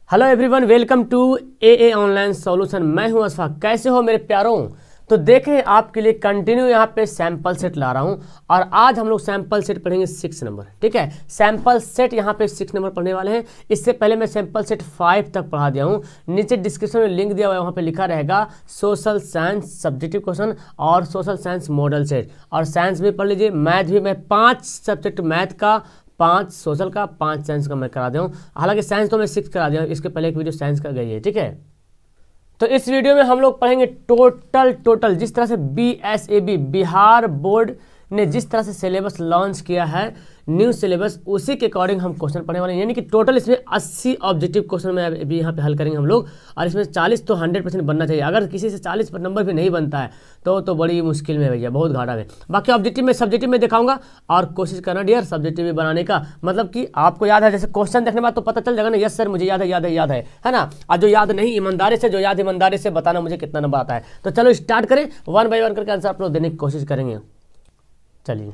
Hello everyone, welcome to a online solution. मैं हूं अशफाक। कैसे हो मेरे प्यारों? तो देखें, आपके लिए कंटिन्यू यहाँ पे सैंपल सेट ला रहा हूं और आज हम लोग सैंपल सेट पढ़ेंगे 6 नंबर। ठीक है, सैंपल सेट यहाँ पे 6 नंबर पढ़ने वाले हैं। इससे पहले मैं सैंपल सेट 5 तक पढ़ा दिया हूँ। नीचे डिस्क्रिप्शन में लिंक दिया हुआ है, वहाँ पे लिखा रहेगा सोशल साइंस सब्जेक्टिव क्वेश्चन और सोशल साइंस मॉडल सेट। और साइंस भी पढ़ लीजिए, मैथ भी। मैं 5 सब्जेक्ट मैथ का, 5 सोशल का, 5 साइंस का मैं करा दिया हूँ। हालांकि साइंस तो मैं 6 करा दिया हूँ, इसके पहले एक वीडियो साइंस का गई है। ठीक है, तो इस वीडियो में हम लोग पढ़ेंगे टोटल जिस तरह से BSAB बिहार बोर्ड ने जिस तरह से सिलेबस लॉन्च किया है, न्यू सिलेबस, उसी के अकॉर्डिंग हम क्वेश्चन पढ़ने वाले हैं। यानी कि टोटल इसमें 80 ऑब्जेक्टिव क्वेश्चन में अभी यहाँ पे हल करेंगे हम लोग। और इसमें 40 तो 100% बनना चाहिए। अगर किसी से 40 पर नंबर भी नहीं बनता है तो बड़ी मुश्किल में भैया, बहुत घाटा है। बाकी ऑब्जेक्टिव में सब्जेक्टिव में दिखाऊंगा और कोशिश करना डियर सब्जेक्टिव में बनाने का। मतलब कि आपको याद है, जैसे क्वेश्चन देखने बाद तो पता चल जाएगा ना, यस सर मुझे याद है ना। और जो याद नहीं, ईमानदारी से जो याद, ईमानदारी से बताना मुझे कितना नंबर आता है। तो चलो स्टार्ट करें, 1 बाय 1 करके आंसर आप लोग देने की कोशिश करेंगे। चलिए,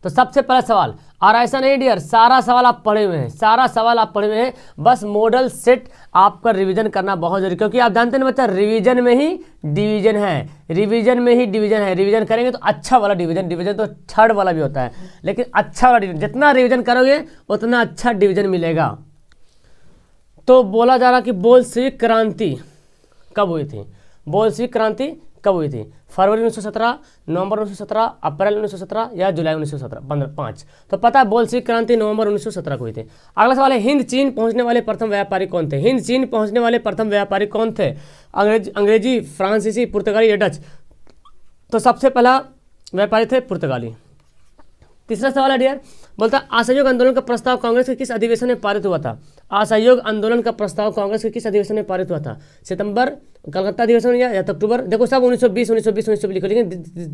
तो सबसे पहला सवाल, और ऐसा नहीं डियर सारा सवाल आप पढ़े हुए हैं, सारा सवाल आप पढ़े हुए हैं, बस मॉडल सेट आपका रिवीजन करना बहुत जरूरी, क्योंकि आप जानते हैं ना बच्चा, रिवीजन में ही डिवीजन है, रिवीजन में ही डिवीजन है। रिवीजन करेंगे तो अच्छा वाला डिवीजन तो थर्ड वाला भी होता है, लेकिन अच्छा वाला डिवीजन, जितना रिवीजन करोगे उतना अच्छा डिवीजन मिलेगा। तो बोला जा रहा कि बोल्शेविक क्रांति कब हुई थी? बोल्शेविक क्रांति कब हुई थी? फरवरी 1917, नवंबर 1917, अप्रैल 1917 या जुलाई 1917? 5। तो पता है बोल्शेविक क्रांति नवंबर 1917 को हुई थी। अगला सवाल है, हिंद चीन पहुंचने वाले प्रथम व्यापारी कौन थे? हिंद चीन पहुंचने वाले प्रथम व्यापारी कौन थे? अंग्रेजी, फ्रांसीसी, पुर्तगाली या डच? तो सबसे पहला व्यापारी थे पुर्तगाली। तीसरा सवाल है डियर, बोलता असहयोग आंदोलन का प्रस्ताव कांग्रेस के किस अधिवेशन में पारित हुआ था? असहयोग आंदोलन का प्रस्ताव कांग्रेस के किस अधिवेशन में पारित हुआ था? सितंबर कलकत्ता अधिवेशन या अक्टूबर? देखो सब 1920 लिखो, लेकिन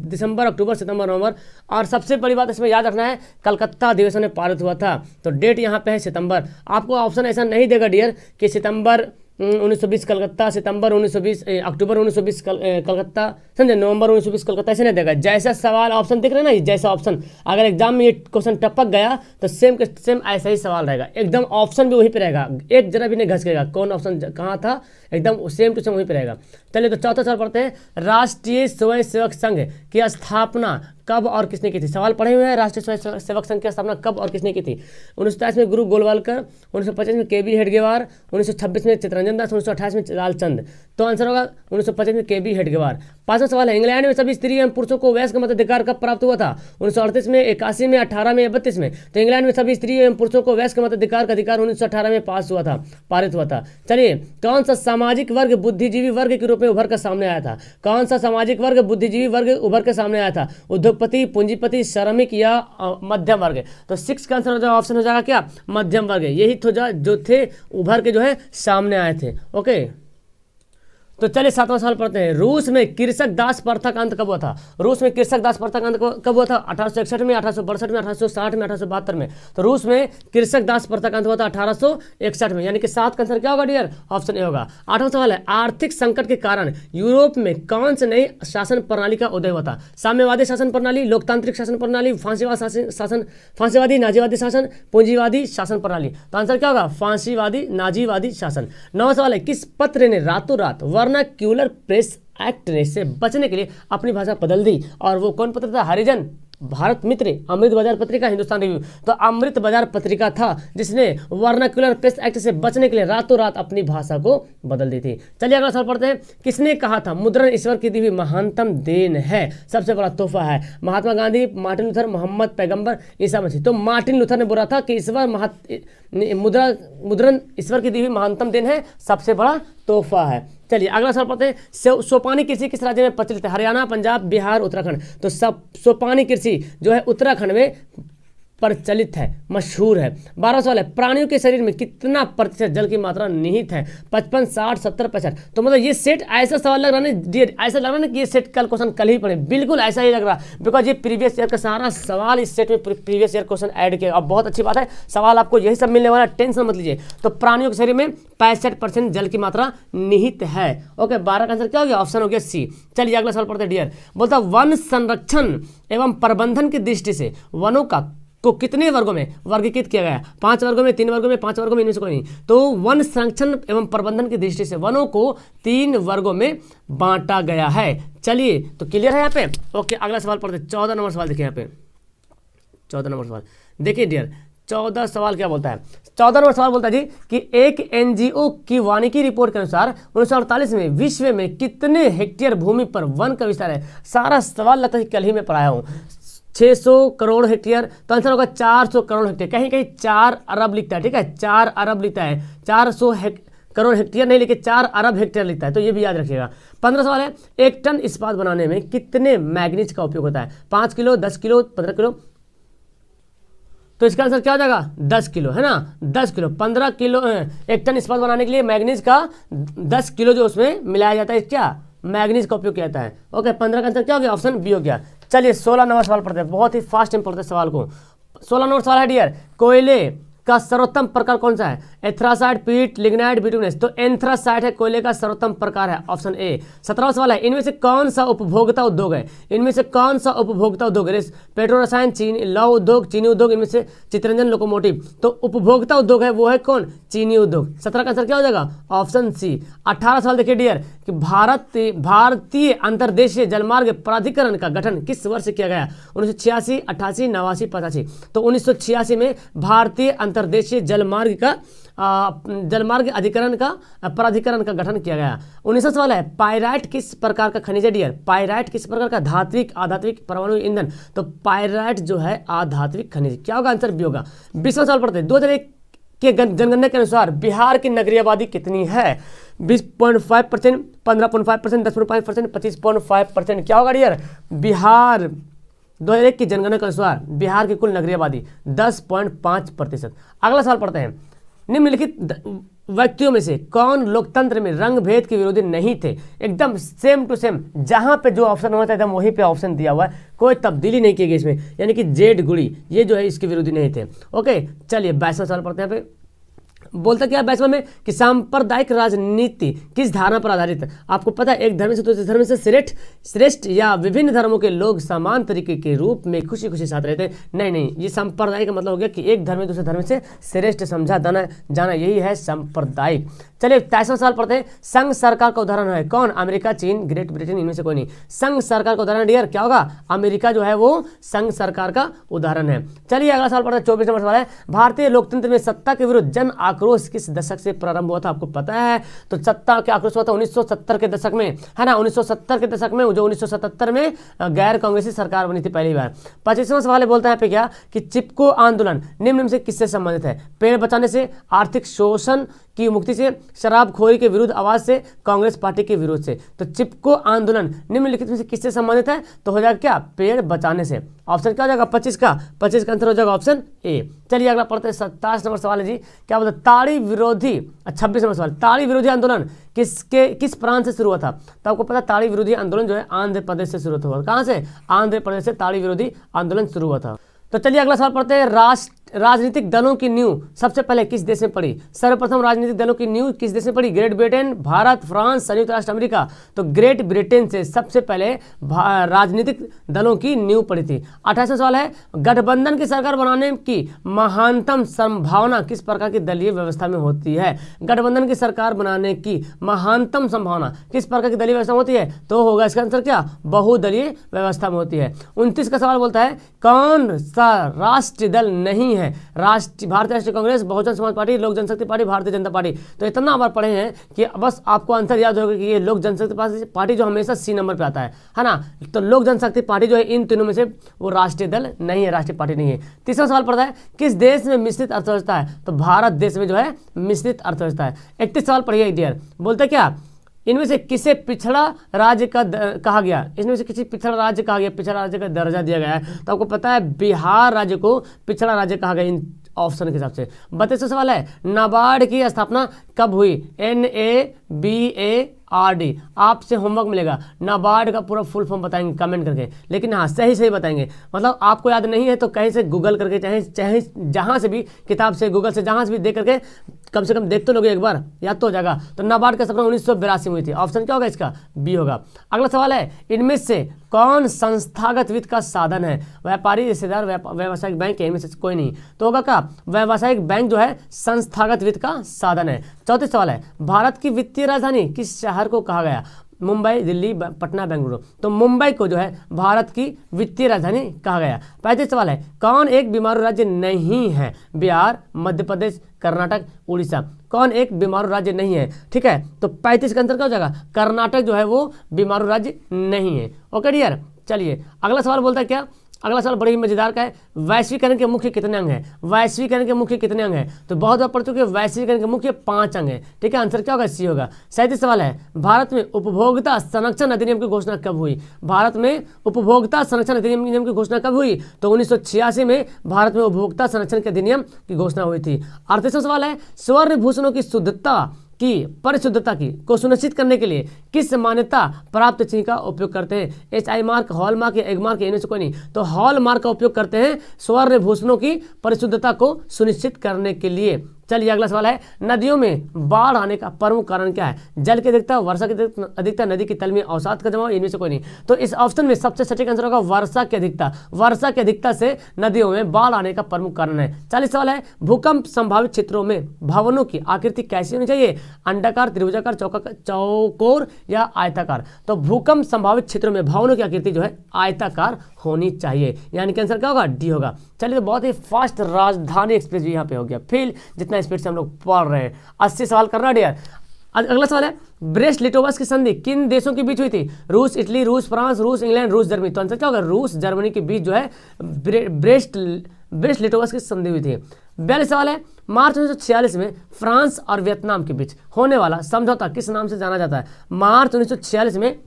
दिसंबर, अक्टूबर, सितंबर, नवंबर। और सबसे बड़ी बात इसमें याद रखना है, कलकत्ता अधिवेशन में पारित हुआ था। तो डेट यहाँ पे है सितंबर। आपको ऑप्शन ऐसा नहीं देगा डियर कि सितंबर 1920 कलकत्ता, सितंबर 1920, अक्टूबर 1920 कलकत्ता, समझे, नवंबर 1920 कलकत्ता, ऐसे नहीं देगा। जैसा सवाल ऑप्शन दिख रहे हैं ना, जैसा ऑप्शन, अगर एग्जाम में ये क्वेश्चन टपक गया तो सेम के सेम ऐसा ही सवाल रहेगा, एकदम ऑप्शन भी वहीं पे रहेगा, एक जरा भी नहीं घसकेगा, कौन ऑप्शन कहाँ था, एकदम सेम टू सेम वहीं पे रहेगा। चलिए, तो चौथा सवाल पढ़ते हैं, राष्ट्रीय स्वयं सेवक संघ की स्थापना कब और किसने की थी? सवाल पढ़े हुए हैं, राष्ट्रीय स्वयं सेवक संघ की स्थापना कब और किसने की थी? 1927 में गुरु गोलवालकर, 1925 में KB हेडगेवार, 1926 में चित्तरंजन दास, 1928 में लालचंद। तो आंसर होगा 1925 में KB हेडगेवार। पांचवा सवाल है, इंग्लैंड में सभी स्त्री एवं पुरुषों को वयस्क मताधिकार कब प्राप्त हुआ था? 1938 में, 81 में, 18 में, 32 में? तो इंग्लैंड में सभी स्त्री एवं पुरुषों को वयस्क मताधिकार का अधिकार 1918 में पारित हुआ था। चलिए, कौन सा सामाजिक वर्ग बुद्धिजीवी वर्ग के रूप में उभर कर सामने आया था? कौन सा सामाजिक वर्ग बुद्धिजीवी वर्ग उभर कर सामने आया था? उद्योगपति, पूंजीपति, श्रमिक या मध्यम वर्ग? तो 6 का आंसर ऑप्शन हो जाएगा क्या? मध्यम वर्ग। यही तो जो थे उभर के जो है सामने आए थे। ओके, तो चलिए 7वां सवाल पढ़ते हैं, रूस में कृषक दास प्रथा का अंत कब हुआ था? रूस में कृषक दास प्रथा का अंत कब हुआ था? 1861 में, 1862 में, 1860 में, 1872 में? तो रूस में कृषक दास प्रथा का अंत हुआ था 1861 में, यानी कि 7 का आंसर क्या होगा डियर? ऑप्शन ए होगा। 8वां सवाल है, आर्थिक संकट के कारण यूरोप में कौन से नई शासन प्रणाली का उदय हुआ था? साम्यवादी शासन प्रणाली, लोकतांत्रिक शासन प्रणाली, फांसीवादी नाजीवादी शासन, पूंजीवादी शासन प्रणाली? तो आंसर क्या होगा? फांसीवादी नाजीवादी शासन। 9वां सवाल है, किस पत्र ने रातों रात वर्नाक्यूलर प्रेस एक्ट से बचने के लिए अपनी भाषा बदल दी? और वो कौन पत्र था? हरिजन, भारत मित्र, अमृत बाजार पत्रिका, हिंदुस्तान रिव्यू? तो अमृत बाजार पत्रिका था जिसने वर्नाक्यूलर प्रेस एक्ट से बचने के लिए रातों रात अपनी भाषा को बदल दी थी। चलिए अगला सवाल पढ़ते हैं, किसने कहा था मुद्रण ईश्वर की दी हुई महानतम देन है, सबसे बड़ा तोहफा है? महात्मा गांधी, मार्टिन लूथर, मोहम्मद पैगंबर, ईसा मसीह? तो मार्टिन लूथर ने बोला था कि मुद्रण ईश्वर की दी हुई महानतम देन है, सबसे बड़ा तोहफा है। चलिए अगला सवाल पढ़ते हैं, सोपानी कृषि किस राज्य में प्रचलित है? हरियाणा, पंजाब, बिहार, उत्तराखंड? तो सब सोपानी कृषि जो है उत्तराखंड में प्रचलित है, मशहूर है। 12वां सवाल है, प्राणियों के शरीर में कितना प्रतिशत जल की मात्रा निहित है? 55, 60, 70, 65? तो मतलब ये सेट ऐसा सवाल लग रहा है, ऐसा लग रहा है कि ये सेट कल क्वेश्चन कल ही पढ़े, बिल्कुल ऐसा ही लग रहा, बिकॉज ये प्रीवियस ईयर का सारा सवाल इस सेट में प्रीवियस ईयर क्वेश्चन ऐड किया। अब बहुत अच्छी बात है, सवाल आपको यही सब मिलने वाला, टेंशन मत लीजिए। तो प्राणियों के शरीर में 65% जल की मात्रा निहित है। ओके, 12 का आंसर क्या हो गया? ऑप्शन हो गया सी। चलिए अगला सवाल पढ़ते हैं डियर, बोलता वन संरक्षण एवं प्रबंधन की दृष्टि से वनों का को कितने वर्गों में वर्गीकृत किया गया? 5 वर्गों में, 3 वर्गों में, 5 वर्गों में, इनमें से कोई नहीं। तो वन संरक्षण एवं प्रबंधन की दृष्टि से वनों को 3 वर्गों में बांटा गया है। चलिए तो क्लियर है यहाँ पे। ओके, अगला सवाल पढ़ते हैं। 14 नंबर सवाल देखिए यहाँ पे, 14 नंबर सवाल देखिए डियर। 14 सवाल क्या बोलता है? 14 नंबर सवाल बोलता है जी कि एक एनजीओ की वानिकी रिपोर्ट के अनुसार 1948 में विश्व में कितने हेक्टेयर भूमि पर वन का विस्तार है? सारा सवाल लगता है कल ही में पढ़ाया हूँ। 600 करोड़ हेक्टेयर, तो आंसर होगा 400 करोड़ हेक्टेयर। कहीं कहीं 4 अरब लिखता है, ठीक है, 4 अरब लिखता है, 400 करोड़ हेक्टेयर नहीं लिखे, 4 अरब हेक्टेयर लिखता है, तो ये भी याद रखिएगा। 15 सवाल है, 1 टन इस्पात बनाने में कितने मैग्नीज का उपयोग होता है? 5 किलो, 10 किलो, 15 किलो? तो इसका आंसर क्या हो जाएगा? 10 किलो, है ना, 10 किलो। 15 किलो 1 टन इस्पात बनाने के लिए मैग्नीज का 10 किलो जो उसमें मिलाया जाता है, क्या मैग्नीज का उपयोग किया जाता है। ओके, 15 का आंसर क्या हो गया? ऑप्शन बी हो गया। चलिए 16 नंबर सवाल पढ़ते हैं, बहुत ही फास्ट में पढ़ते हैं सवाल को। 16 नंबर सवाल है डियर, कोयले का सर्वोत्तम प्रकार कौन सा है? एथ्रासाइट, पीट, लिग्नाइट, बिटुमिनस। तो एंथ्रासाइट है कोयले का सर्वोत्तम प्रकार है, ऑप्शन ए। 17वां सवाल है, इनमें से कौन सा उपभोक्ता उद्योग है? इनमें से कौन सा उपभोक्ता उद्योग है? पेट्रो रसायन, चीनी, लौह उद्योग, चीनी उद्योग, इनमें से चित्ररंजन, लोकोमोटिव। तो उपभोक्ता उद्योग है वो है कौन? चीनी उद्योग। 17 का आंसर क्या हो जाएगा? Option C. 18 सवाल देखिए डियर कि भारतीय अंतर्देशीय जलमार्ग प्राधिकरण का गठन किस वर्ष किया गया? 1986, 88, 89, 85। तो 1986 में भारतीय अंतर्देशीय जलमार्ग अधिकरण का प्राधिकरण का गठन किया गया। 19वां सवाल है, पायराइट किस प्रकार का खनिज है डियर? पायराइट किस प्रकार का? धात्विक, आधात्विक, परमाणु ईंधन। तो पायराइट जो है आधात्विक खनिज। क्या होगा? आंसर बी होगा। 20वां सवाल पढ़ते हैं, 2001 के जनगणना के अनुसार बिहार की नगरीय आबादी कितनी है? 20.5%, 15.5%, 10.5%, 25.5%। क्या होगा डियर? बिहार 2001 की जनगणना के अनुसार बिहार की कुल नगरीय आबादी 10.5%। अगला सवाल पढ़ते हैं, निम्नलिखित व्यक्तियों में से कौन लोकतंत्र में रंग भेद के विरोधी नहीं थे? एकदम सेम टू सेम, जहां पे जो ऑप्शन होता है एकदम वहीं पे ऑप्शन दिया हुआ है, कोई तब्दीली नहीं की गई इसमें, यानी कि जेड गुड़ी ये जो है इसके विरोधी नहीं थे। ओके, चलिए 22वां सवाल पढ़ते हैं। यहाँ पे बोलता क्या है 22वां में कि सांप्रदायिक राजनीति किस धारणा पर आधारित है? आपको पता है एक धर्म से दूसरे धर्म से श्रेष्ठ या विभिन्न धर्मों के लोग समान तरीके के रूप में खुशी खुशी साथ रहते हैं। नहीं, ये सांप्रदायिक का मतलब हो गया कि एक धर्म दूसरे धर्म से श्रेष्ठ समझा जाना, यही है सांप्रदायिक। चलिए 23वां सवाल पढ़ते हैं, संघ सरकार का उदाहरण है कौन? अमेरिका, चीन, ग्रेट ब्रिटेन, इनमें से कोई नहीं। संघ सरकार का उदाहरण डियर क्या होगा? अमेरिका जो है वो संघ सरकार का उदाहरण है। चलिए अगला सवाल पढ़ते हैं, 24 नंबर सवाल है, भारतीय लोकतंत्र में सत्ता के विरुद्ध जन आक्रोश किस दशक से प्रारंभ हुआ था? आपको पता है, तो सत्ता के आक्रोश हुआ था 1970 के दशक में, है ना, 1970 के दशक में, जो 1977 में गैर कांग्रेसी सरकार बनी थी पहली बार। 25वां सवाल है, बोलता है पे क्या कि चिपको आंदोलन निम्न में से किससे संबंधित है? पेड़ बचाने से, आर्थिक शोषण की मुक्ति से, शराबखोरी के विरुद्ध आवाज से, कांग्रेस पार्टी के विरोध से। तो चिपको आंदोलन निम्नलिखित में से किससे संबंधित है? तो हो जाएगा क्या? पेड़ बचाने से। ऑप्शन क्या हो जाएगा? 25 का आंसर हो जाएगा ऑप्शन ए। चलिए अगला पढ़ते हैं, 27 नंबर सवाल है जी, क्या बोलते हैं? ताड़ी विरोधी 26 नंबर सवाल, ताड़ी विरोधी आंदोलन किस प्रांत से शुरू हुआ था? तो आपको पता ताड़ी विरोधी आंदोलन जो है आंध्र प्रदेश से शुरू हुआ। कहां से? आंध्र प्रदेश से ताड़ी विरोधी आंदोलन शुरू हुआ था। तो चलिए अगला सवाल पढ़ते हैं, राजनीतिक दलों की नींव सबसे पहले किस देश में पड़ी? सर्वप्रथम राजनीतिक दलों की नींव किस देश में पड़ी? ग्रेट ब्रिटेन, भारत, फ्रांस, संयुक्त राष्ट्र अमेरिका। तो ग्रेट ब्रिटेन से सबसे पहले राजनीतिक दलों की नींव पड़ी थी। 28वां सवाल है, गठबंधन की सरकार बनाने की महानतम संभावना किस प्रकार की दलीय व्यवस्था में होती है? गठबंधन की सरकार बनाने की महानतम संभावना किस प्रकार की दलीय व्यवस्था में होती है? तो होगा इसका आंसर क्या? बहुदलीय व्यवस्था में होती है। 29 का सवाल बोलता है, कौन सा राष्ट्रीय दल नहीं है? भारतीय राष्ट्रीय कांग्रेस, बहुजन समाज पार्टी, लोक जनशक्ति पार्टी, भारतीय जनता पार्टी। तो इतना बार पढ़े हैं कि बस आपको आंसर याद होगा कि ये लोक जनशक्ति पार्टी जो हमेशा सी नंबर पे आता है ना। तो लोक जनशक्ति पार्टी जो है इन तीनों में से वो राष्ट्रीय दल नहीं है, राष्ट्रीय पार्टी नहीं है। तीसरा सवाल पड़ता है, किस देश में मिश्रित अर्थव्यवस्था है? तो भारत देश में जो है मिश्रित अर्थव्यवस्था है। 31 सवाल पढ़िए डियर, बोलते क्या इनमें से किसे पिछड़ा राज्य का कहा गया? इसमें से किसी पिछड़ा राज्य कहा गया, पिछड़ा राज्य का दर्जा दिया गया है। तो आपको पता है बिहार राज्य को पिछड़ा राज्य कहा गया इन ऑप्शन के हिसाब से। 32वां सवाल है, नाबार्ड की स्थापना कब हुई? NABARD। आपसे होमवर्क मिलेगा, नाबार्ड का पूरा फुल फॉर्म बताएंगे कमेंट करके, लेकिन हाँ सही बताएंगे। मतलब आपको याद नहीं है तो कहीं से गूगल करके चाहे जहां से भी किताब से, गूगल से, जहां से भी देख करके कम से कम देख तो लोगे एक बार, याद तो हो जाएगा। तो नाबार्ड का स्थापना 1982 में हुई थी। ऑप्शन क्या होगा इसका? बी होगा। अगला सवाल है, इनमें से कौन संस्थागत वित्त का साधन है? व्यापारी, रिश्तेदार, व्यावसायिक बैंक, इनमें से कोई नहीं। तो होगा क्या? व्यावसायिक बैंक जो है संस्थागत वित्त का साधन है। चौथा सवाल है, भारत की वित्तीय राजधानी किस शहर को कहा गया? मुंबई, दिल्ली, पटना, बेंगलुरु। तो मुंबई को जो है भारत की वित्तीय राजधानी कहा गया। 35 सवाल है, कौन एक बीमारू राज्य नहीं है? बिहार, मध्य प्रदेश, कर्नाटक, उड़ीसा। कौन एक बीमारू राज्य नहीं है? ठीक है, तो 35 का आंसर क्या हो जाएगा? कर्नाटक जो है वो बीमारू राज्य नहीं है। ओके डियर, चलिए अगला सवाल बोलता है क्या? अगला सवाल बड़ी ही मजेदार का है, वैश्वीकरण के मुख्य कितने अंग हैं? वैश्वीकरण के मुख्य कितने अंग हैं? तो बहुत बार पढ़ चुके हैं, वैश्वीकरण के मुख्य 5 अंग हैं। ठीक है, आंसर क्या होगा? सी होगा। 37 सवाल है, भारत में उपभोक्ता संरक्षण अधिनियम की घोषणा कब हुई? भारत में उपभोक्ता संरक्षण अधिनियम की घोषणा कब हुई? तो 1986 में भारत में उपभोक्ता संरक्षण के अधिनियम की घोषणा हुई थी। 38वां सवाल है, स्वर्ण भूषणों की शुद्धता की परिशुद्धता की को सुनिश्चित करने के लिए किस मान्यता प्राप्त चिन्ह का उपयोग करते हैं? HI मार्क, हॉल मार्क या एग मार्क, इनमें से कोई नहीं। तो हॉल मार्क का उपयोग करते हैं स्वर्ण भूषणों की परिशुद्धता को सुनिश्चित करने के लिए। चलिए अगला सवाल है, नदियों में बाढ़ आने का प्रमुख कारण क्या है? जल की अधिकता, वर्षा की अधिकता, नदी की तल में अवसाद का जमाव, इनमें से कोई नहीं। तो इस ऑप्शन में सबसे सटीक आंसर होगा वर्षा की अधिकता। वर्षा की अधिकता से नदियों में बाढ़ आने का प्रमुख कारण है। 40 सवाल है, भूकंप संभावित क्षेत्रों में भवनों की आकृति कैसी होनी चाहिए? अंडाकार, त्रिभुजाकार, चौकोर या आयताकार? तो भूकंप संभावित क्षेत्रों में भवनों की आकृति जो है आयताकार होनी चाहिए, यानी कि आंसर क्या होगा? डी होगा। चलिए तो बहुत ही फास्ट राजधानी एक्सप्रेस भी यहाँ पे हो गया, फिर जितना स्पीड से हम लोग पढ़ रहे हैं। 80 सवाल करना डियर। अगला सवाल है, ब्रेस्ट लिटोवस की संधि किन देशों के बीच हुई थी? रूस, इटली, रूस, फ्रांस, रूस, इंग्लैंड, रूस, जर्मनी। तो आंसर क्या होगा? रूस जर्मनी के बीच जो है ब्रेस्ट लिटोवस की संधि हुई थी। 42 सवाल है, मार्च 1946 में फ्रांस और वियतनाम के बीच होने वाला समझौता किस नाम से जाना जाता है? मार्च 1946 में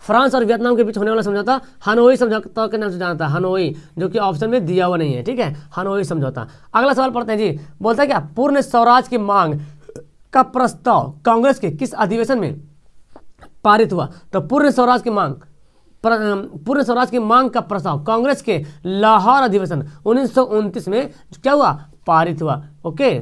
फ्रांस और वियतनाम के बीच होने वाला समझौता हनोई समझौता के नाम से जाना था। हनोई, जो कि ऑप्शन में दिया हुआ नहीं है। ठीक है, हनोई समझौता। अगला सवाल पढ़ते हैं जी, बोलता है क्या? पूर्ण स्वराज की मांग का प्रस्ताव कांग्रेस के किस अधिवेशन में पारित हुआ? तो पूर्ण स्वराज की मांग का प्रस्ताव कांग्रेस के लाहौर अधिवेशन 1929 में क्या हुआ? पारित हुआ। ओके,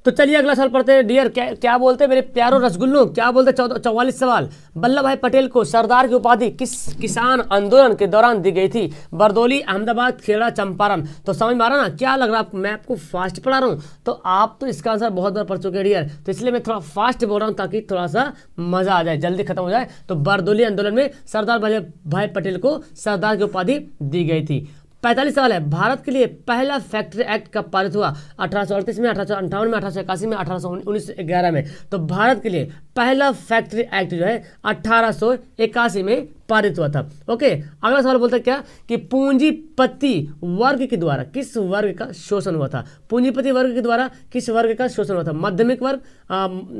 तो चलिए अगला सवाल पढ़ते हैं डियर। क्या बोलते हैं मेरे प्यारों रसगुल्लों? क्या बोलते हैं? 44 सवाल, वल्लभ भाई पटेल को सरदार की उपाधि किस किसान आंदोलन के दौरान दी गई थी? बरदौली, अहमदाबाद, खेड़ा, चंपारण। तो समझ में आ रहा ना क्या लग रहा है? मैं आपको फास्ट पढ़ा रहा हूँ, तो आप तो इसका आंसर बहुत बार पढ़ चुके हैं डियर, तो इसलिए मैं थोड़ा फास्ट बोल रहा हूँ ताकि थोड़ा सा मजा आ जाए, जल्दी खत्म हो जाए। तो बरदौली आंदोलन में सरदार वल्लभ भाई पटेल को सरदार की उपाधि दी गई थी। 45 सवाल है, भारत के लिए पहला फैक्ट्री एक्ट कब पारित हुआ? 1838 में, 1858 में, 1881 में, 1911 में। तो भारत के लिए पहला फैक्ट्री एक्ट जो है 1881 में पारित हुआ था। ओके, अगला सवाल बोलता है क्या? कि पूंजीपति वर्ग के द्वारा किस वर्ग का शोषण हुआ था? पूंजीपति वर्ग के द्वारा किस वर्ग का शोषण हुआ था? मध्यमिक वर्ग,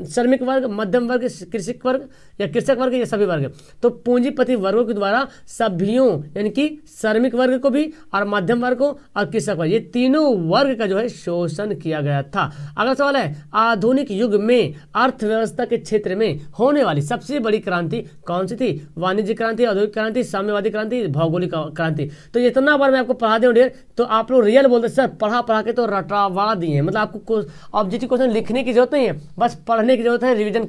श्रमिक वर्ग, मध्यम वर्ग, कृषक वर्ग या सभी वर्ग? तो पूंजीपति वर्गों के द्वारा सभियों, यानी कि श्रमिक वर्ग को भी और मध्यम वर्ग को और कृषक वर्ग, ये तीनों वर्ग का जो है शोषण किया गया था। अगला सवाल है, आधुनिक युग में अर्थव्यवस्था के क्षेत्र में होने वाली सबसे बड़ी क्रांति कौन सी थी? वाणिज्य क्रांति, औद्योगिक क्रांति, साम्यवादी क्रांति, भौगोलिक क्रांति। तो इतना बार मैं आपको पढ़ा दूं डियर, तो आप लोग रियल बोलते सर पढ़ा के तो रटवा दिए, मतलब आपको ऑब्जेक्टिव क्वेश्चन लिखने की जरूरत नहीं है, बस पढ़ने की जरूरत है, रिवीजन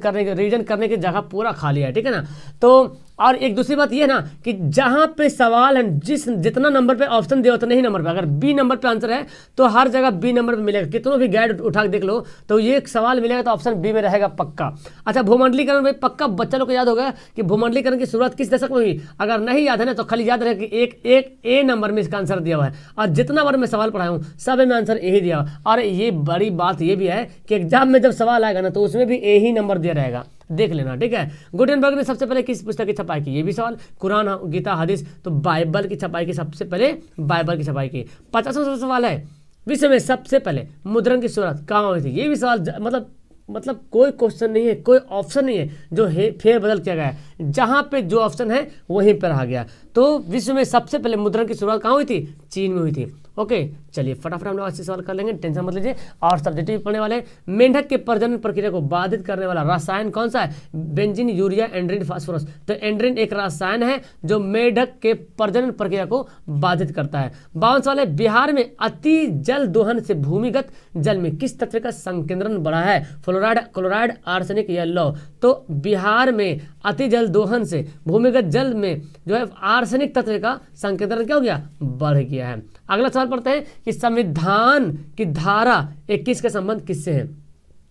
करने की जगह पूरा खाली है। ठीक है ना? तो और एक दूसरी बात यह है ना कि जहां पे सवाल है जितना नंबर पे ऑप्शन दिया उतना ही नंबर पे, अगर बी नंबर पे आंसर है तो हर जगह बी नंबर पे मिलेगा। कितनों भी गाइड उठा के देख लो तो ये एक सवाल मिलेगा तो ऑप्शन बी में रहेगा पक्का। अच्छा, भूमंडलीकरण भाई पक्का बच्चा लोग को याद होगा कि भूमंडलीकरण की शुरुआत किस दशक में हुई? अगर नहीं याद है ना तो खाली याद रहे कि एक ए नंबर में इसका आंसर दिया हुआ है, और जितना बार मैं सवाल पढ़ाया हूँ सब में आंसर ए ही दिया हुआ। और ये बड़ी बात ये भी है कि एग्जाम में जब सवाल आएगा ना तो उसमें भी ए ही नंबर दिया रहेगा, देख लेना। ठीक है, गुटेनबर्ग ने सबसे पहले किस पुस्तक की छपाई की? ये भी सवाल, कुरान, गीता, हदीस। तो बाइबल की छपाई की, सबसे पहले बाइबल की छपाई की। 50वां सवाल है, विश्व में सबसे पहले मुद्रण की शुरुआत कहाँ हुई थी? ये भी सवाल मतलब कोई क्वेश्चन नहीं है, कोई ऑप्शन नहीं है जो फेर बदल किया गया है। जहां पे जो ऑप्शन है वहीं पर आ गया। तो विश्व में सबसे पहले मुद्रण की शुरुआत कहाँ हुई थी? चीन में हुई थी। ओके, चलिए फटाफट हम लोग आज सवाल कर लेंगे, टेंशन मत लीजिए। और सब्जेक्टिव पढ़ने वाले, मेंढक के प्रजनन प्रक्रिया को बाधित करने वाला रसायन कौन सा है? बेंजीन, यूरिया, एंड्रीन, फास्फोरस। तो एंड्रीन एक रसायन है जो मेंढक के प्रजनन प्रक्रिया को बाधित करता है। 52 सवाल है, बिहार में अति जल दोहन से भूमिगत जल में किस तत्व का संकेंद्रण बढ़ा है? फ्लोराइड, क्लोराइड, आर्सेनिक या लौह। तो बिहार में अति जल दोहन से भूमिगत जल में जो है आर्सेनिक तत्व का संकेंद्रण क्या हो गया? बढ़ गया है। अगला सवाल पढ़ते हैं कि संविधान की धारा 21 का संबंध किससे है?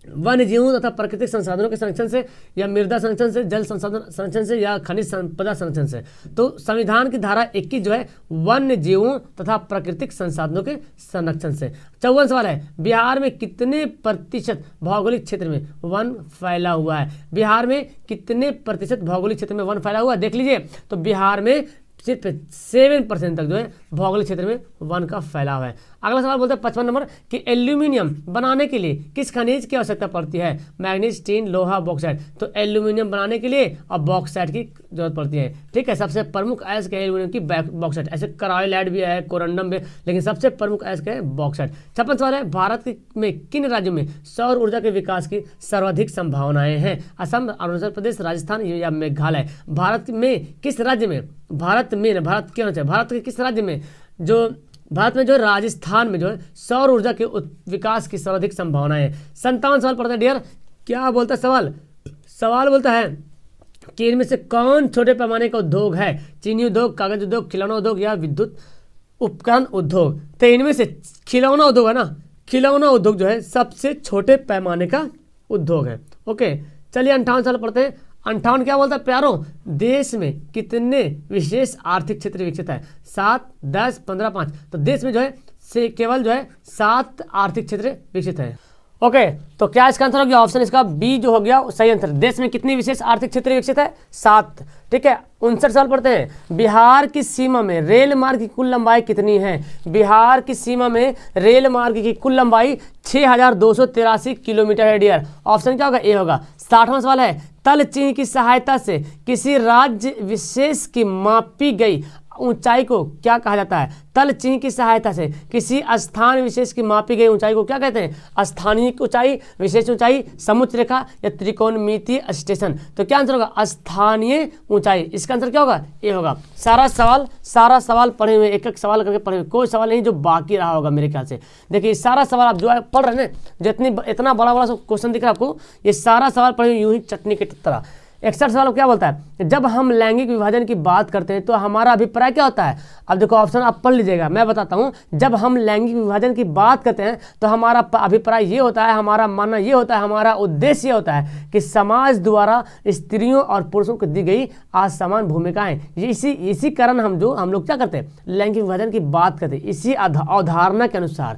वन्य जीवों तथा प्राकृतिक संसाधनों के संरक्षण से, या मृदा संरक्षण से, जल संसाधन संरक्षण से, या खनिज संपदा संरक्षण से। तो संविधान की धारा 21 जो है वन्य जीवों तथा प्राकृतिक संसाधनों के संरक्षण से। 54 सवाल है, बिहार में कितने प्रतिशत भौगोलिक क्षेत्र में वन फैला हुआ है? बिहार में कितने प्रतिशत भौगोलिक क्षेत्र में वन फैला हुआ है? देख लीजिए, तो बिहार में सिर्फ 7% तक जो है भौगोलिक क्षेत्र में वन का फैलाव है। अगला सवाल बोलते हैं 55 नंबर कि एल्यूमिनियम बनाने के लिए किस खनिज की आवश्यकता पड़ती है? मैग्नीज, टीन, लोहा, बॉक्साइट। तो एल्यूमिनियम बनाने के लिए और बॉक्साइट की जरूरत पड़ती है। ठीक है, सबसे प्रमुख अयस्क है एल्यूमिनियम की बॉक्साइट। ऐसे कराइलाइट भी है, कोरंडम भी, लेकिन सबसे प्रमुख अयस्क है बॉक्साइट। 56 सवाल है, भारत में किन राज्यों में सौर ऊर्जा के विकास की सर्वाधिक संभावनाएं हैं? असम, अरुणाचल प्रदेश, राजस्थान या मेघालय। भारत में किस राज्य में, भारत क्यों चाहिए, भारत के किस राज्य में, जो भारत में जो राजस्थान में जो है सौर ऊर्जा के विकास की सर्वाधिक संभावना है। 57 सवाल पढ़ते हैं डियर, क्या बोलता है सवाल बोलता है कि इनमें से कौन छोटे पैमाने का उद्योग है? चीनी उद्योग, कागज उद्योग, खिलौना उद्योग या विद्युत उपकरण उद्योग। तो इनमें से खिलौना उद्योग है ना, खिलौना उद्योग जो है सबसे छोटे पैमाने का उद्योग है। ओके, चलिए 58 साल पढ़ते हैं। 58 क्या बोलता है प्यारों? देश में कितने विशेष आर्थिक क्षेत्र विकसित है? 7, 10, 15, 5। तो देश में जो है से केवल जो है 7 आर्थिक क्षेत्र विकसित है। ओके, तो क्या इसका आंसर हो गया? ऑप्शन इसका बी जो हो गया सही आंसर। देश में कितनी विशेष आर्थिक क्षेत्र विकसित है? 7। ठीक है, 59 साल पढ़ते हैं। बिहार की सीमा में रेल मार्ग की कुल लंबाई कितनी है? बिहार की सीमा में रेल मार्ग की कुल लंबाई 6283 किलोमीटर है डियर। ऑप्शन क्या होगा? ए होगा। 60वां सवाल है, तल चिन्ह की सहायता से किसी राज्य विशेष की मापी गई ऊंचाई को क्या कहा जाता है? तल चिन्ह की सहायता से किसी स्थान विशेष की मापी गई ऊंचाई को क्या कहते हैं? स्थानीय ऊंचाई, विशेष ऊंचाई, समुद्र रेखा या त्रिकोणमितीय स्टेशन। तो क्या आंसर होगा? स्थानीय ऊंचाई। इसका आंसर क्या होगा? ए होगा। सारा सवाल पढ़े हुए, एक एक सवाल करके पढ़े हुए, कोई सवाल नहीं जो बाकी रहा होगा मेरे ख्याल से। देखिए सारा सवाल आप जो है पढ़ रहे हैं, जो इतना बड़ा क्वेश्चन दिख रहा है आपको, ये सारा सवाल पढ़े यूं ही चटनी की तरह। 61 सवाल क्या बोलता है? जब हम लैंगिक विभाजन की बात करते हैं तो हमारा अभिप्राय क्या होता है? अब देखो ऑप्शन आप पढ़ लीजिएगा, मैं बताता हूं। जब हम लैंगिक विभाजन की बात करते हैं तो हमारा अभिप्राय ये होता है, हमारा मानना ये होता है, हमारा उद्देश्य ये होता है कि समाज द्वारा स्त्रियों और पुरुषों को दी गई असमान भूमिकाएं, इसी कारण हम लोग क्या करते हैं? लैंगिक विभाजन की बात करते हैं, इसी अवधारणा के अनुसार।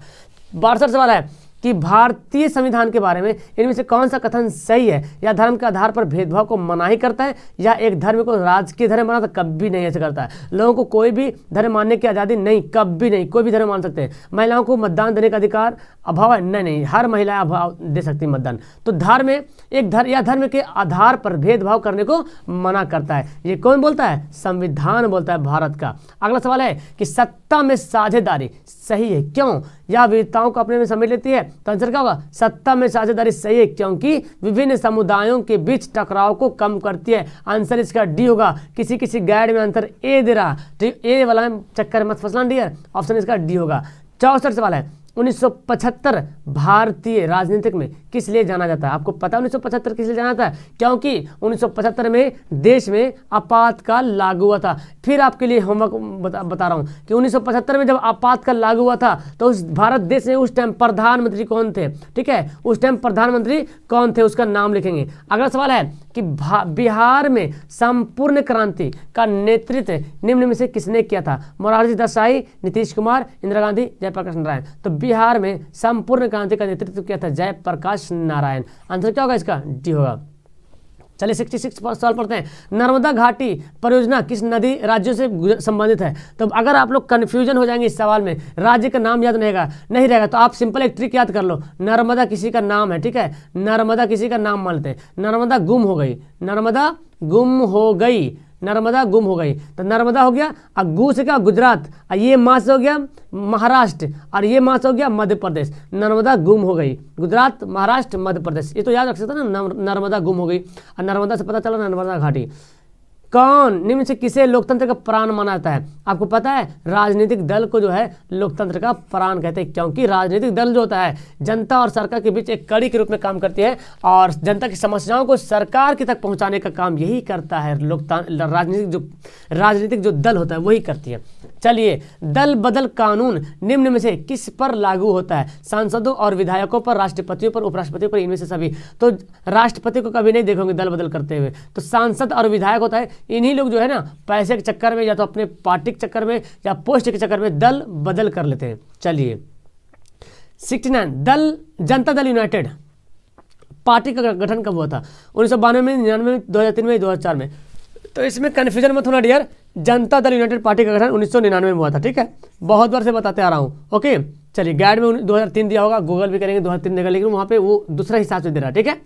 62 सवाल है कि भारतीय संविधान के बारे में इनमें से कौन सा कथन सही है? या धर्म के आधार पर भेदभाव को मनाही करता है, या एक धर्म को राजकीय धर्म बनाता? कभी नहीं ऐसा करता है। लोगों को कोई भी धर्म मानने की आज़ादी नहीं, कभी नहीं, कोई भी धर्म मान सकते हैं। महिलाओं को मतदान देने का अधिकार अभाव है? नहीं, हर महिला अभाव दे सकती है मतदान। तो धर्म एक धर्म के आधार पर भेदभाव करने को मना करता है। ये कौन बोलता है? संविधान बोलता है भारत का। अगला सवाल है कि सत्ता में साझेदारी सही है क्यों? या विविधताओं को अपने में समेट लेती है? तो आंसर क्या होगा? सत्ता में साझेदारी सही है क्योंकि विभिन्न समुदायों के बीच टकराव को कम करती है। आंसर इसका डी होगा। किसी गाइड में आंसर ए दे रहा, तो ए वाला चक्कर मत फंसना डियर, ऑप्शन इसका डी होगा। 64 सवाल है, 1975 भारतीय राजनीतिक में किस लिए जाना जाता है? आपको पता है 1975 किस लिए जाना जाता है? क्योंकि 1975 में देश में आपातकाल लागू हुआ था। फिर आपके लिए होमवर्क बता रहा हूं कि 1975 में जब आपातकाल लागू हुआ था तो उस भारत देश में उस टाइम प्रधानमंत्री कौन थे? ठीक है, उस टाइम प्रधानमंत्री कौन थे उसका नाम लिखेंगे। अगला सवाल है कि बिहार में संपूर्ण क्रांति का नेतृत्व निम्न में से किसने किया था? मोरारजी देसाई, नीतीश कुमार, इंदिरा गांधी, जयप्रकाश नारायण। तो बिहार में संपूर्ण क्रांति का नेतृत्व किया था जयप्रकाश नारायण। आंसर क्या होगा इसका? डी होगा। चलिए 66 सवाल पढ़ते हैं। नर्मदा घाटी परियोजना किस नदी राज्यों से संबंधित है? तो अगर आप लोग कन्फ्यूजन हो जाएंगे इस सवाल में, राज्य का नाम याद नहीं रहेगा तो आप सिंपल एक ट्रिक याद कर लो। नर्मदा किसी का नाम है, ठीक है, नर्मदा किसी का नाम मानते हैं। नर्मदा गुम हो गई, नर्मदा गुम हो गई, नर्मदा गुम हो गई, तो नर्मदा हो गया। और गु से क्या गुजरात, और ये माँ से हो गया महाराष्ट्र, और ये माँ से हो गया मध्य प्रदेश। नर्मदा गुम हो गई, गुजरात, महाराष्ट्र, मध्य प्रदेश, ये तो याद रख सकते ना, नर्मदा गुम हो गई। और नर्मदा से पता चला नर्मदा घाटी। कौन निम्न से किसे लोकतंत्र का प्राण माना जाता है? आपको पता है राजनीतिक दल को जो है लोकतंत्र का प्राण कहते हैं, क्योंकि राजनीतिक दल जो होता है जनता और सरकार के बीच एक कड़ी के रूप में काम करती है और जनता की समस्याओं को सरकार के तक पहुंचाने का काम यही करता है लोकतंत्र। राजनीतिक जो दल होता है वही करती है। चलिए, दल बदल कानून निम्न में से किस पर लागू होता है? सांसदों और विधायकों पर, राष्ट्रपतियों पर, उपराष्ट्रपतियों पर, इनमें से सभी। तो राष्ट्रपति को कभी नहीं देखोगे दल बदल करते हुए। तो सांसद और विधायक होता है, इन्हीं लोग जो है ना पैसे के चक्कर में या तो अपने पार्टी के चक्कर में या पोस्ट के चक्कर में दल बदल कर लेते हैं। चलिए 69, दल जनता दल यूनाइटेड पार्टी का गठन कब हुआ था? 1992 में, 99 में, 2003 में, 2004 में। तो इसमें कन्फ्यूजन मत होना dear, Janata Dal United party का गठन 1999 में हुआ था, ठीक है, बहुत बार से बताते आ रहा हूँ। ओके, चलिए गाइड में 2003 दिया होगा, गूगल भी करेंगे 2003 देगा, लेकिन वहाँ पे वो दूसरा हिसाब से दे रहा है, ठीक है।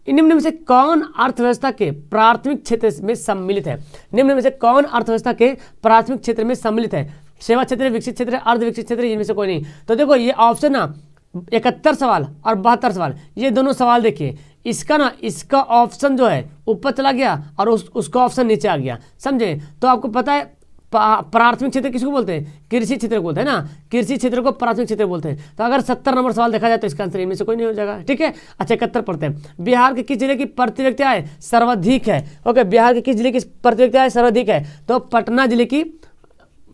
निम्न में से कौन अर्थव्यवस्था के प्राथमिक क्षेत्र में सम्मिलित है? निम्न में से कौन अर्थव्यवस्था के प्राथमिक क्षेत्र में सम्मिलित है? सेवा क्षेत्र, विकसित क्षेत्र, अर्ध विकसित क्षेत्र, इनमें से कोई नहीं। तो देखो ये ऑप्शन ना 71 सवाल और 72 सवाल, ये दोनों सवाल देखिए, इसका ऑप्शन जो है ऊपर चला गया और उसका ऑप्शन नीचे आ गया, समझे? तो आपको पता है प्राथमिक क्षेत्र किसको बोलते हैं? कृषि क्षेत्र को बोलते हैं ना, कृषि क्षेत्र को प्राथमिक क्षेत्र बोलते हैं। तो अगर 70 नंबर सवाल देखा जाए तो इसका आंसर इनमें से कोई नहीं हो जाएगा, ठीक है। अच्छा 71 पढ़ते हैं। बिहार के किस जिले की प्रति व्यक्ति आय सर्वाधिक है? ओके, बिहार के किस जिले की प्रति व्यक्ति आय सर्वाधिक है? तो पटना जिले की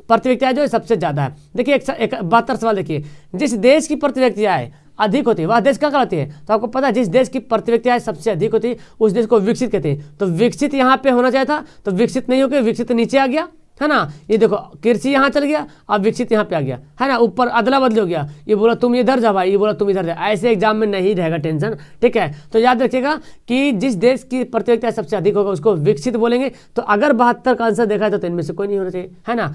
प्रति व्यक्ति आय जो है सबसे ज्यादा है। देखिए 72 सवाल देखिए, जिस देश की प्रति व्यक्ति आय अधिक होती है वह देश क्या कहलाती है? तो आपको पता है जिस देश की प्रति व्यक्ति आय सबसे अधिक होती है उस देश को विकसित कहते हैं। तो विकसित यहाँ पे होना चाहिए था, तो विकसित नहीं होकर विकसित नीचे आ गया, है ना। ये देखो कृषि यहाँ चल गया, अब विकसित यहाँ पे आ गया, है ना, ऊपर अदला बदली हो गया। ये बोला तुम इधर जा भाई, ये बोला तुम इधर जा, ऐसे एग्जाम में नहीं रहेगा टेंशन, ठीक है। तो याद रखिएगा कि जिस देश की प्रति व्यक्ति आय सबसे अधिक होगा उसको विकसित बोलेंगे। तो अगर 72 का आंसर देखा जाए तो इनमें से कोई नहीं होना चाहिए, है ना।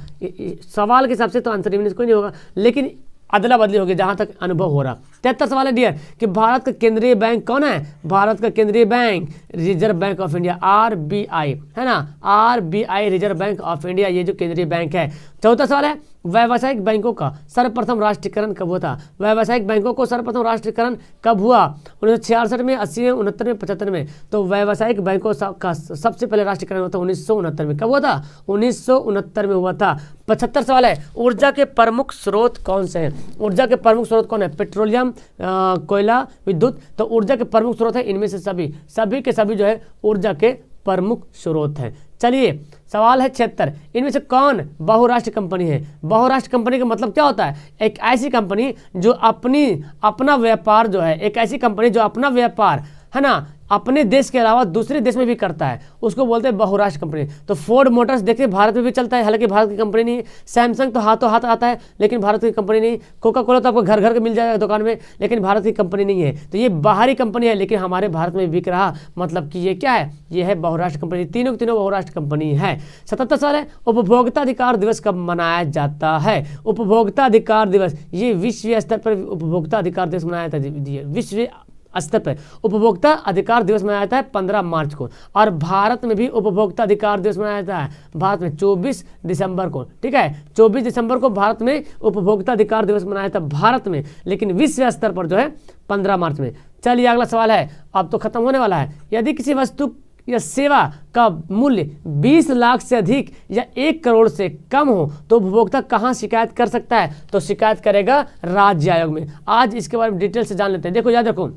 सवाल के हिसाब से तो आंसर इनमें से कोई नहीं होगा, लेकिन अदला बदली होगी जहां तक अनुभव हो रहा। 73 सवाल है डियर कि भारत का केंद्रीय बैंक कौन है? भारत का केंद्रीय bank reserve bank of India, RBI, है ना, RBI reserve bank of India, ये जो केंद्रीय बैंक है। चौथा सवाल है व्यावसायिक बैंकों का सर्वप्रथम राष्ट्रीयकरण कब हुआ था? व्यावसायिक बैंकों को सर्वप्रथम राष्ट्रीयकरण कब हुआ? 1966 में, 80 में, 69 में, 75 में। तो व्यावसायिक बैंकों का सबसे पहले राष्ट्रीयकरण हुआ था 1969 में। कब हुआ था? 1969 में हुआ था। 75 सवाल है ऊर्जा के प्रमुख स्रोत कौन से हैं? ऊर्जा के प्रमुख स्रोत कौन है? पेट्रोलियम, कोयला, विद्युत। तो ऊर्जा के प्रमुख स्रोत है इनमें से सभी के सभी जो है ऊर्जा के प्रमुख स्रोत हैं। चलिए सवाल है 76, इनमें से कौन बहुराष्ट्रीय कंपनी है? बहुराष्ट्रीय कंपनी का मतलब क्या होता है? एक ऐसी कंपनी जो अपना व्यापार जो है, एक ऐसी कंपनी जो अपना व्यापार, है ना, अपने देश के अलावा दूसरे देश में भी करता है, उसको बोलते हैं बहुराष्ट्रीय कंपनी। तो फोर्ड मोटर्स देखिए भारत में भी चलता है, हालांकि भारत की कंपनी नहीं है। सैमसंग तो हाथों हाथ आता है लेकिन भारत की कंपनी नहीं। कोका कोला तो आपको घर घर के मिल जाएगा दुकान में, लेकिन भारत की कंपनी नहीं है। तो ये बाहरी कंपनी है लेकिन हमारे भारत में बिक रहा, मतलब कि ये क्या है? ये है बहुराष्ट्रीय कंपनी। तीनों बहुराष्ट्रीय कंपनी है। 77 सवाल है उपभोक्ता अधिकार दिवस कब मनाया जाता है? उपभोक्ता अधिकार दिवस, ये विश्व स्तर पर उपभोक्ता अधिकार दिवस मनाया जाता है। विश्व स्तर पर उपभोक्ता अधिकार दिवस मनाया जाता है 15 मार्च को, और भारत में भी उपभोक्ता अधिकार दिवस मनाया जाता है भारत में 24 दिसंबर को, ठीक है। 24 दिसंबर को भारत में उपभोक्ता अधिकार दिवस मनाया जाता है भारत में, लेकिन विश्व स्तर पर जो है 15 मार्च में। चलिए अगला सवाल है, अब तो खत्म होने वाला है। यदि किसी वस्तु या सेवा का मूल्य 20 लाख से अधिक या 1 करोड़ से कम हो तो उपभोक्ता कहाँ शिकायत कर सकता है? तो शिकायत करेगा राज्य आयोग में। आज इसके बारे में डिटेल से जान लेते हैं। देखो याद रखो,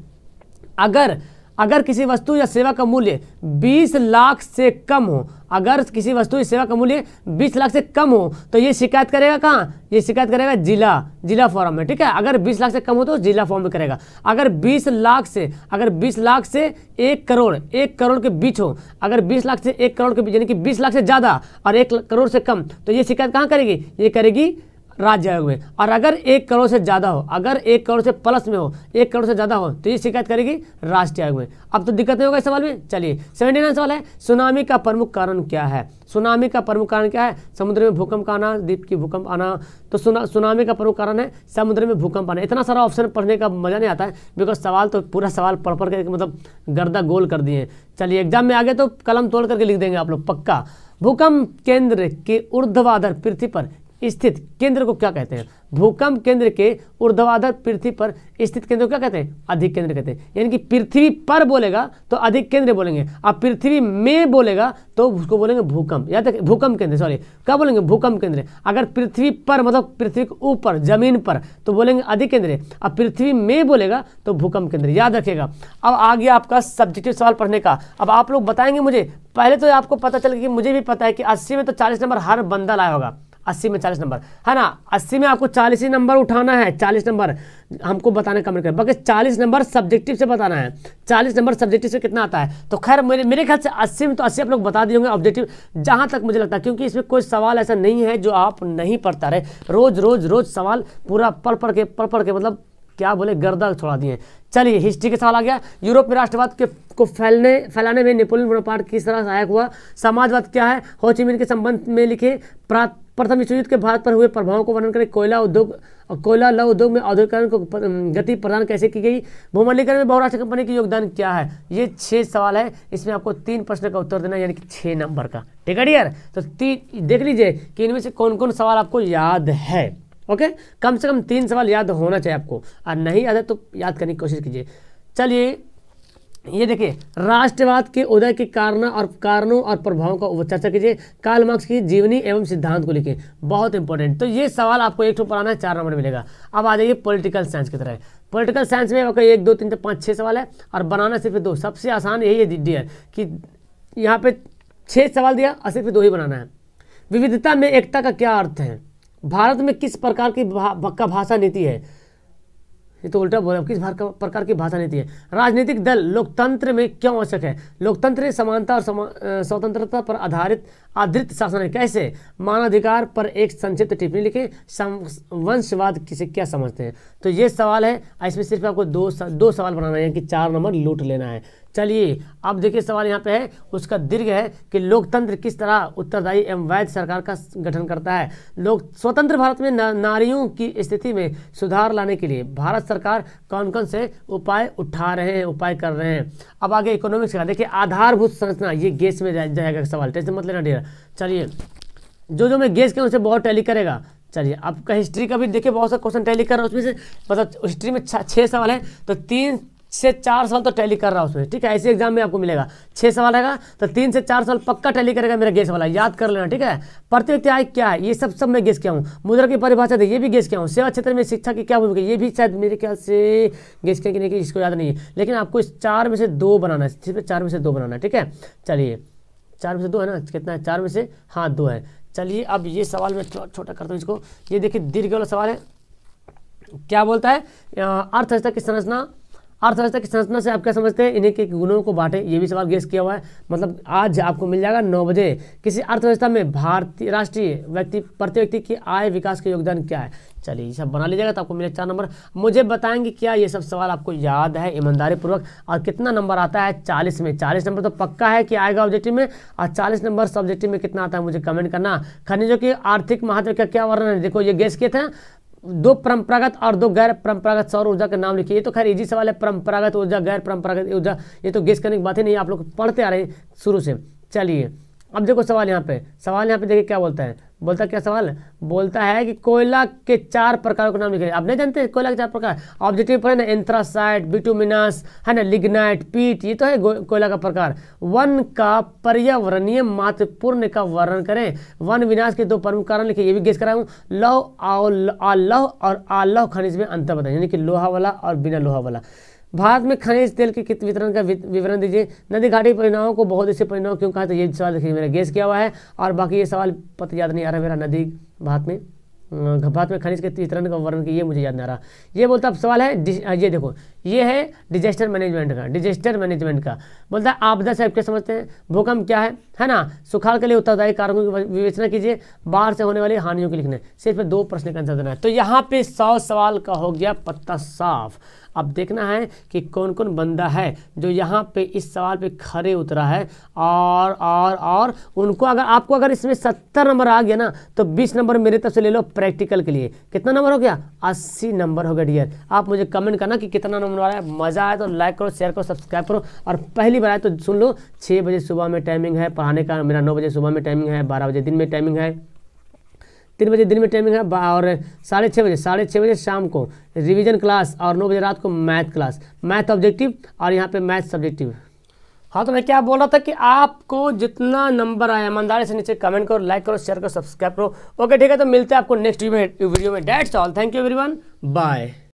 अगर किसी वस्तु या सेवा का मूल्य 20 लाख से कम हो, अगर किसी वस्तु या सेवा का मूल्य 20 लाख से कम हो तो ये शिकायत करेगा कहाँ? ये शिकायत करेगा जिला फॉर्म में, ठीक है। अगर 20 लाख से कम हो तो जिला फॉर्म में करेगा। अगर 20 लाख से 1 करोड़ के बीच हो, अगर 20 लाख से 1 करोड़ के बीच यानी कि 20 लाख से ज़्यादा और 1 करोड़ से कम, तो ये शिकायत कहाँ करेगी? ये करेगी राज्य आयोग में, और अगर 1 करोड़ से ज़्यादा हो, अगर 1 करोड़ से प्लस में हो, 1 करोड़ से ज़्यादा हो, तो ये शिकायत करेगी राष्ट्रीय आयोग में। अब तो दिक्कत नहीं होगा इस सवाल में। चलिए 79 सवाल है, सुनामी का प्रमुख कारण क्या है? सुनामी का प्रमुख कारण क्या है? समुद्र में भूकंप आना, द्वीप की भूकंप आना। तो सुनामी का प्रमुख कारण है समुद्र में भूकंप आना। इतना सारा ऑप्शन पढ़ने का मजा नहीं आता है, बिकॉज सवाल तो पूरा सवाल पढ़ के मतलब गर्दा गोल कर दिए। चलिए एग्जाम में आ गए तो कलम तोड़ करके लिख देंगे आप लोग पक्का। भूकंप केंद्र के ऊर्ध्वाधर पृथ्वी पर स्थित केंद्र को क्या कहते हैं? भूकंप केंद्र के ऊर्ध्वाधर पृथ्वी पर स्थित केंद्र को क्या कहते हैं? अधिक केंद्र कहते हैं। यानी कि पृथ्वी पर बोलेगा तो अधिक केंद्र बोलेंगे, अब पृथ्वी में बोलेगा तो उसको बोलेंगे भूकंप, याद रखिए भूकंप केंद्र, सॉरी क्या बोलेंगे? भूकंप केंद्र। अगर पृथ्वी पर मतलब पृथ्वी के ऊपर जमीन पर तो बोलेंगे अधिक केंद्र, अब पृथ्वी में बोलेगा तो भूकंप केंद्र, याद रखिएगा। अब आ गया आपका सब्जेक्टिव सवाल पढ़ने का। अब आप लोग बताएंगे मुझे, पहले तो आपको पता चल गया कि मुझे भी पता है कि 80 में तो 40 नंबर हर बंदा लाया होगा, 80 में 40 नंबर है ना। 80 में आपको 40 ही नंबर उठाना है, 40 नंबर हमको बताने कमेंट करें, बाकी 40 नंबर सब्जेक्टिव से बताना है। 40 नंबर सब्जेक्टिव से कितना आता है? तो खैर मेरे ख्याल से 80 में तो 80 आप लोग बता दिए होंगे ऑब्जेक्टिव, जहां तक मुझे लगता है, क्योंकि इसमें कोई सवाल ऐसा नहीं है जो आप नहीं पढ़ता रहे। रोज रोज रोज सवाल पूरा पढ़ के मतलब क्या बोले गर्दा छोड़ा दिए। चलिए हिस्ट्री के सवाल आ गया। यूरोप में राष्ट्रवाद को फैलाने में नेपोलियन बोनापार्ट किस तरह सहायक हुआ? समाजवाद क्या है? हो ची मिन्ह के संबंध में लिखे। प्रथम विश्व युद्ध के भारत पर हुए प्रभाव को वर्णन करें। कोयला लौह उद्योग में औद्योगिकरण को गति प्रदान कैसे की गई? भूमंडलीकरण में बहुराष्ट्रीय कंपनी की योगदान क्या है? ये 6 सवाल है, इसमें आपको 3 प्रश्न का उत्तर देना, यानी कि 6 नंबर का। ठीक है डियर, तो देख लीजिए कि इनमें से कौन कौन सवाल आपको याद है। ओके, कम से कम 3 सवाल याद होना चाहिए आपको, और नहीं याद है तो याद करने की कोशिश कीजिए। चलिए ये देखिए, राष्ट्रवाद के उदय के कारणों और प्रभावों का चर्चा कीजिए। कार्ल मार्क्स की जीवनी एवं सिद्धांत को लिखिए, बहुत इंपॉर्टेंट। तो ये सवाल आपको 1 पढ़ाना है, 4 नंबर मिलेगा। अब आ जाइए पॉलिटिकल साइंस की तरह। पॉलिटिकल साइंस में आपका 1 2 3 4 5 6 सवाल है, और बनाना सिर्फ 2। सबसे आसान यही है डियर कि यहाँ पे 6 सवाल दिया और सिर्फ 2 ही बनाना है। विविधता में एकता का क्या अर्थ है? भारत में किस प्रकार की भाषा नीति है? ये तो उल्टा बोला, किस प्रकार की भाषा नीति है? राजनीतिक दल लोकतंत्र में क्यों आवश्यक है? लोकतंत्र समानता और स्वतंत्रता पर आधारित शासन है। कैसे? मानवाधिकार पर एक संक्षिप्त टिप्पणी लिखें। वंशवाद किसे क्या समझते हैं? तो ये सवाल है, इसमें सिर्फ आपको 2 सवाल बनाना है, कि 4 नंबर लूट लेना है। चलिए अब देखिए सवाल यहाँ पे है, उसका दीर्घ है कि लोकतंत्र किस तरह उत्तरदायी एवं वैध सरकार का गठन करता है। स्वतंत्र भारत में नारियों की स्थिति में सुधार लाने के लिए भारत सरकार कौन कौन से उपाय कर रहे हैं। अब आगे इकोनॉमिक्स का देखिए, आधारभूत संरचना, ये गेस में जाएगा सवाल, टेंशन मत लेना डियर। चलिए जो मैं गेस किया उनसे बहुत टैली करेगा। चलिए आपका हिस्ट्री का भी देखिए, बहुत सा क्वेश्चन टैली कर रहा है उसमें से, मतलब हिस्ट्री में 6 सवाल है, तो 3 से 4 सवाल तो टैली कर रहा है उसमें। ठीक है, ऐसे एग्जाम में आपको मिलेगा 6 सवाल रहेगा, तो 3 से 4 सवाल पक्का टैली करेगा मेरा गेस वाला, याद कर लेना। ठीक है, प्रति व्यक्ति आय क्या है? ये सब मैं गेस किया हूँ। मुद्रा की परिभाषा थी, ये भी गेस किया हूँ। सेवा क्षेत्र में शिक्षा की क्या भूमिका, ये भी शायद मेरे ख्याल से गेस किया कि नहीं, कि इसको याद नहीं है, लेकिन आपको इस 4 में से 2 बनाना है, सिर्फ 4 में से 2 बनाना है। ठीक है, चलिए 4 में से 2 है ना, कितना है? 4 में से हाँ 2 है। चलिए अब ये सवाल मैं छोटा करता हूँ इसको। ये देखिए दीर्घ वाला सवाल है, क्या बोलता है? अर्थव्यवस्था की संरचना से आप क्या समझते हैं? इन्हीं के गुणों को बांटे, ये भी सवाल गेस किया हुआ है। मतलब आज आपको मिल जाएगा 9 बजे। किसी अर्थव्यवस्था में भारतीय राष्ट्रीय प्रति व्यक्ति की आय विकास का योगदान क्या है? चलिए ये सब बना लीजिएगा तो आपको मिलेगा 4 नंबर। मुझे बताएंगे क्या ये सब सवाल आपको याद है ईमानदारी पूर्वक, और कितना नंबर आता है 40 में? 40 नंबर तो पक्का है कि आएगा ऑब्जेक्टिव में, और 40 नंबर सब्जेक्टिव में कितना आता है मुझे कमेंट करना। खनिजों की आर्थिक महत्व का क्या वर्णन है? देखो ये गेस किए थे, 2 परंपरागत और 2 गैर परंपरागत सौर ऊर्जा के नाम लिखिए। ये तो खैर इजी सवाल है, परंपरागत ऊर्जा गैर परंपरागत ऊर्जा, ये तो गेस करने की बात ही नहीं, आप लोग पढ़ते आ रहे हैं शुरू से। चलिए अब देखो सवाल यहाँ पे देखिए क्या बोलता है। क्या सवाल बोलता है कि कोयला के 4 प्रकारों के नाम लिखिए। आप नहीं जानते कोयला के 4 प्रकार? ऑब्जेक्टिव पर है ना, एंथ्रासाइट, बिटुमिनस है ना, लिग्नाइट, पीट, ये तो है कोयला का प्रकार। वन का पर्यावरणीय महत्वपूर्ण का वर्णन करें। वन विनाश के 2 प्रमुख कारण लिखिए, ये भी गेस कराऊँ। लौह और आलौह खनिज में अंतर बताएं, यानी कि लोहा वाला और बिना लोहा वाला। भारत में खनिज तेल के वितरण का विवरण दीजिए। नदी घाटी परियोजनाओं को बहुत ऐसे परियोजनाओं क्यों कहा? तो ये सवाल देखिए मेरा गेस किया हुआ है, और बाकी ये सवाल पता याद नहीं आ रहा मेरा। नदी भारत में भात में खनिज के वितरण का वर्णन की, ये मुझे याद नहीं आ रहा। ये बोलता अब सवाल है, ये देखो ये है डिजास्टर मैनेजमेंट का बोलता है आपदा से आप क्या समझते हैं, भूकंप क्या है ना, सुखाड़ के लिए उत्तरदायी कारकों की विवेचना कीजिए, बाढ़ से होने वाली हानियों की लिखना है। सिर्फ 2 प्रश्न का आंसर देना है। तो यहाँ पे 100 सवाल का हो गया पत्ता साफ। अब देखना है कि कौन कौन बंदा है जो यहाँ पे इस सवाल पे खरे उतरा है, और उनको आपको अगर इसमें 70 नंबर आ गया ना तो 20 नंबर मेरे तरफ से ले लो प्रैक्टिकल के लिए। कितना नंबर हो गया? 80 नंबर हो गया डियर। आप मुझे कमेंट करना कि कितना नंबर आ रहा है। मज़ा आया तो लाइक करो, शेयर करो, सब्सक्राइब करो, और पहली बार आए तो सुन लो 6 बजे सुबह में टाइमिंग है पढ़ाने का, मेरा 9 बजे सुबह में टाइमिंग है, 12 बजे दिन में टाइमिंग है, 3 बजे दिन में टाइमिंग है, और 6:30 बजे शाम को रिवीजन क्लास, और 9 बजे रात को मैथ क्लास, मैथ ऑब्जेक्टिव और यहाँ पे मैथ सब्जेक्टिव। हाँ, तो मैं क्या बोल रहा था कि आपको जितना नंबर आया ईमानदारी से नीचे कमेंट करो, लाइक करो, शेयर करो, सब्सक्राइब करो। ओके ठीक है, तो मिलते हैं आपको नेक्स्ट वीडियो में। That's all, thank you everyone, bye.